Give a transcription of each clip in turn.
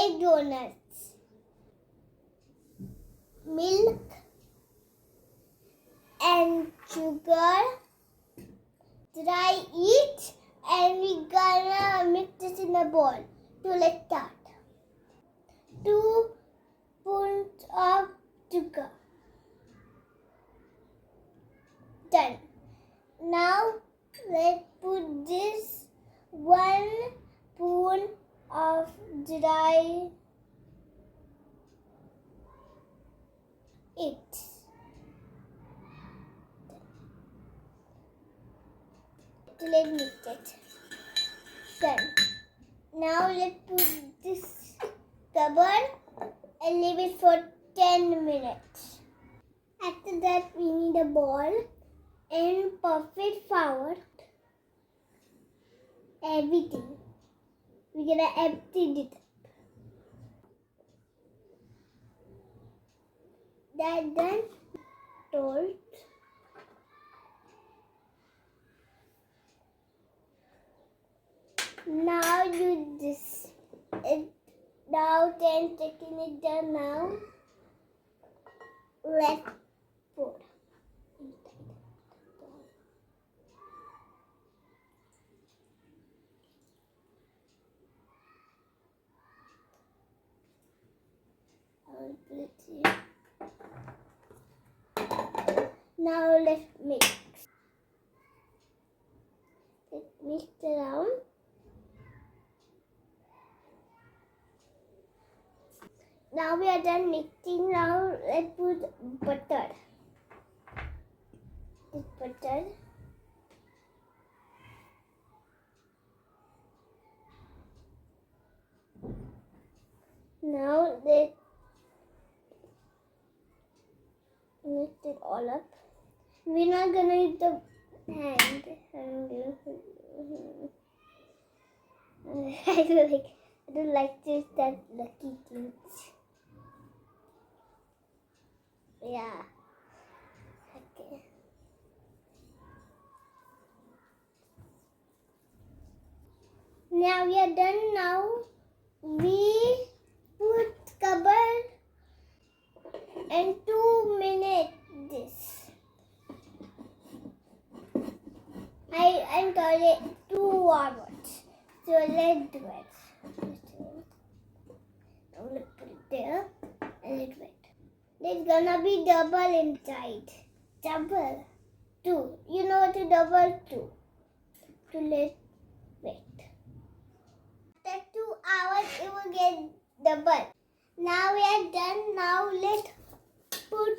make donuts. Milk and sugar, dry it, and we gonna mix this in a bowl. So let's start. 2 spoons of sugar. Done. Now let's put this 1 spoon of dry it. Let's mix it. Done. Now let's put this cover and leave it for 10 minutes. After that, we need a bowl and perfect flour. Everything. We're gonna empty it up. That done. Told. Now do this. Now 10 seconds is done now. Let's pour inside the bowl. I'll put it here. Now let's mix. Let's mix around. Now we are done mixing. Now let's put butter. This butter. Now let's mix it all up. We're not gonna use the hand. I don't like this that lucky things. Yeah. Okay. Now we are done. Now we put cover and 2 minutes this. I'm sorry, 2 hours. So let's do it. I'm gonna put it there and let's wait. There's gonna be double inside. Double. 2. You know what to double 2. So let's wait. After 2 hours it will get double. Now we are done. Now let's put,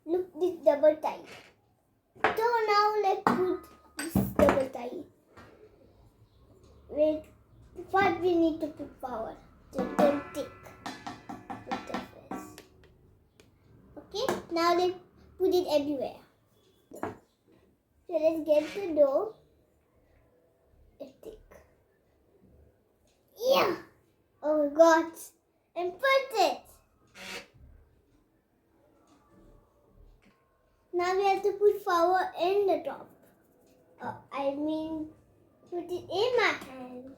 look, this double tie. So now let's put this double tie. Wait, first we need to put flour. So then thick. Okay, now let's put it everywhere. So let's get the dough. It's thick. Yeah! Oh my god! And put it! Now we have to put flour in the top. I mean, put it in my hand.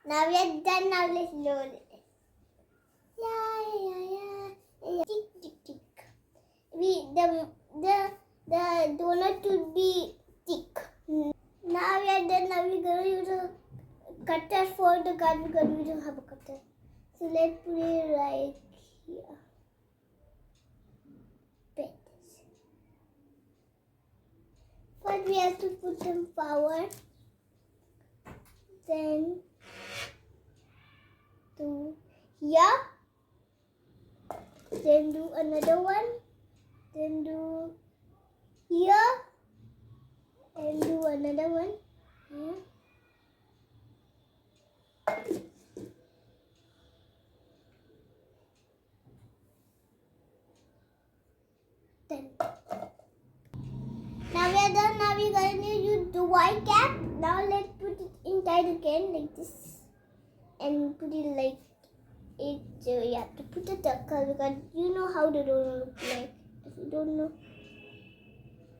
Now we are done. Now let's load it. Yeah. Tick, tick, tick. The donut should be thick. Now we are done. Now we're gonna use a cutter for the gun because we don't have a cutter. So let's put it right here. Put this. First we have to put some flour. Then to here. Then do another one. Then do here. And do another one here. Done. Now we are done. Now we're going to use the white cap. Now let's put it inside again like this. And put it like you have to put a circle because you know how the donut looks like. If you don't know,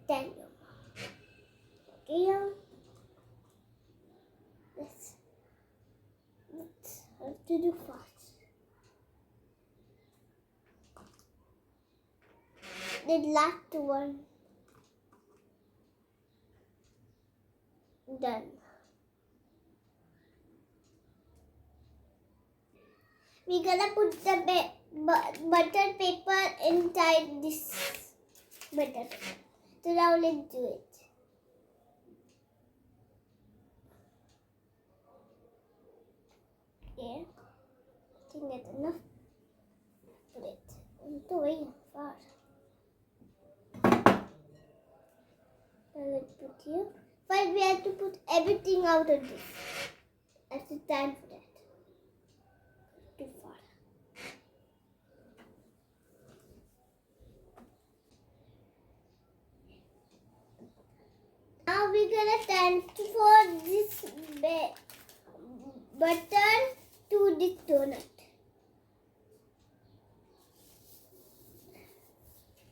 tell your mom. Okay, yeah. Let's have to do fast. The last one. Done. We're gonna put the butter paper inside this butter paper. So now let's do it. Okay. I think that's enough. Put it into way far. Now let's put here. But we have to put everything out of this. That's the time for that. Too far. Now we're gonna transfer this butter to this donut.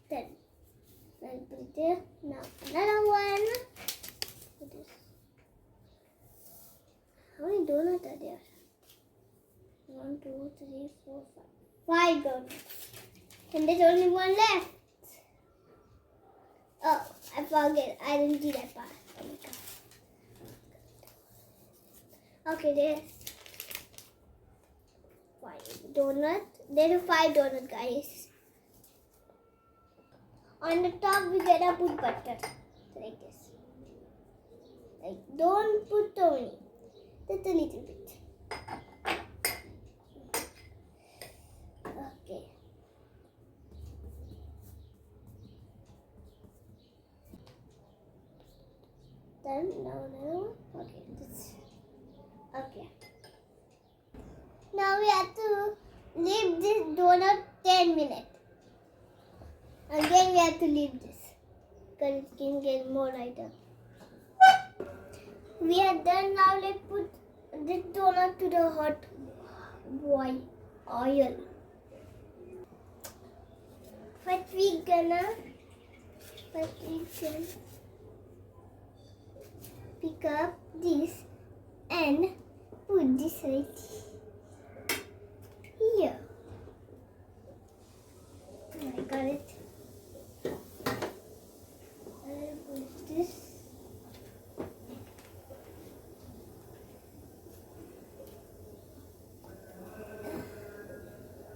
Then I'll put it there. Now another one. Put this. How many donuts are there? 1, 2, 3, 4, 5. 5 donuts. And there's only one left. Oh, I forget. I didn't see that part. Oh my god. Okay, there's 5 donuts. There are 5 donuts, guys. On the top, we're gonna put butter. Like this. Like, don't put too many. Just a little bit. Okay. Done. Now another one. Okay. This. Okay. Now we have to leave this donut 10 minutes. Again we have to leave this because it can get more lighter. We are done. Now let's put this donut to the hot oil. First we can pick up this and put this right here. I got it. I'll put this.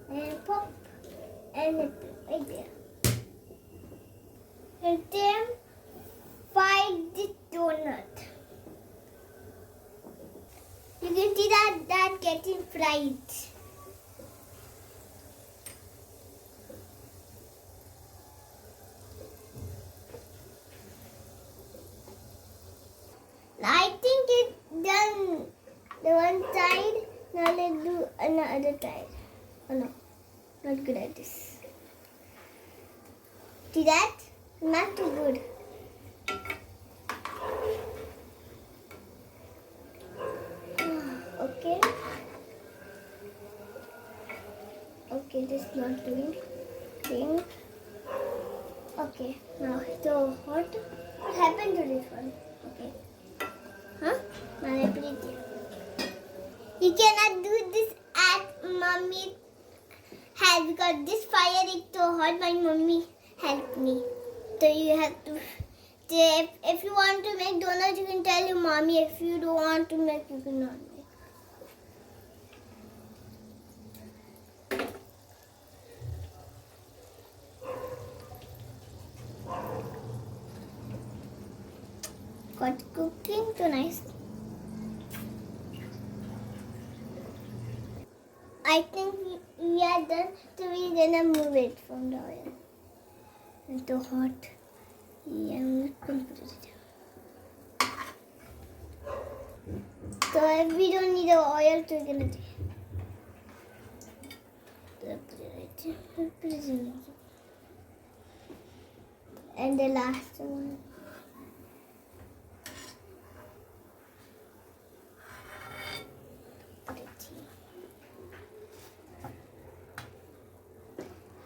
And pop and right there. And then fry this donut. You can see that getting fried. I think it's done the one side. Now let's do another side. Oh no, not good at this. See that? Not too good. Okay. Okay, this is not doing thing. Okay, now it's so hot. What happened to this one? Okay. Huh? Now I put it here. You cannot do this at mommy's house because this fire is so hot. My mommy helped me. So you have to. If you want to make donuts, you can tell your mommy. If you don't want to make, you cannot make. Got cooking so nice. I think we are done, so we're gonna move it from the oil. It's too hot. Yeah, I'm not gonna put it down. So if we don't need the oil, so we're gonna do it. Put it right here. Put it in there. And the last one. Put it here.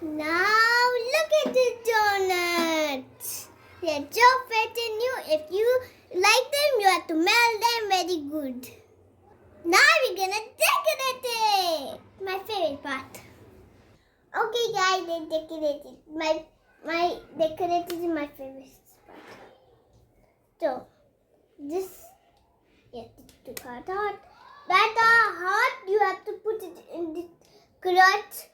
Now look at the donuts. They're so fat and new. If you like them, you have to melt them very good. Now we're gonna decorate it. My favorite part. Okay, guys, they decorated. My decorated is my favorite part. So this, yes, to cut out. That are hot. You have to put it in the crotch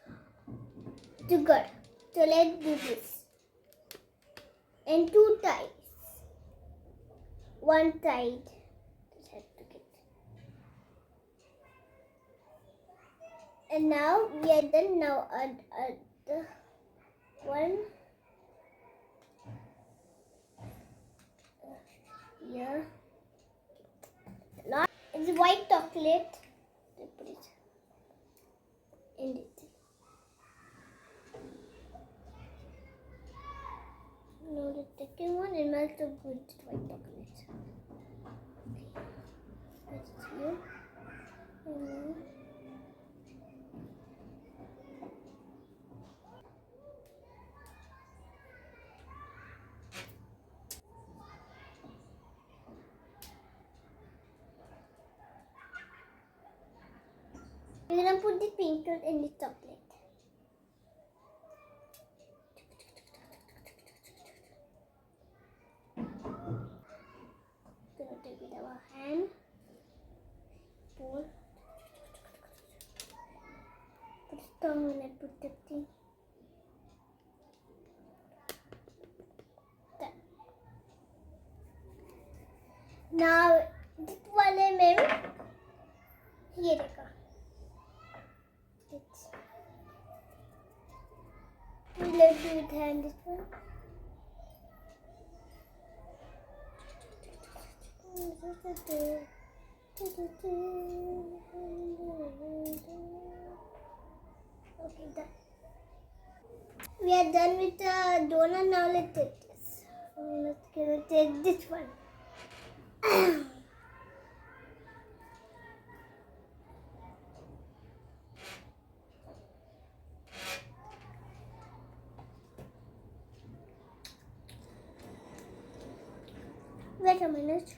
to gut. So let's do this. And two ties. One side. Just have to get. And now we are done. Now the one here. It's white chocolate. I put it in it. Now the second one, it smells so good. White chocolate. Okay, that's here. We're gonna put the twinkle in the chocolate. Gonna take it with our hand. Pull. Put the tongue when I put the thing. There. Now this one here it goes. Let's do it hand this one. Okay, done. We are done with the donut. Now let's take this. Let's take this one. Wait a minute.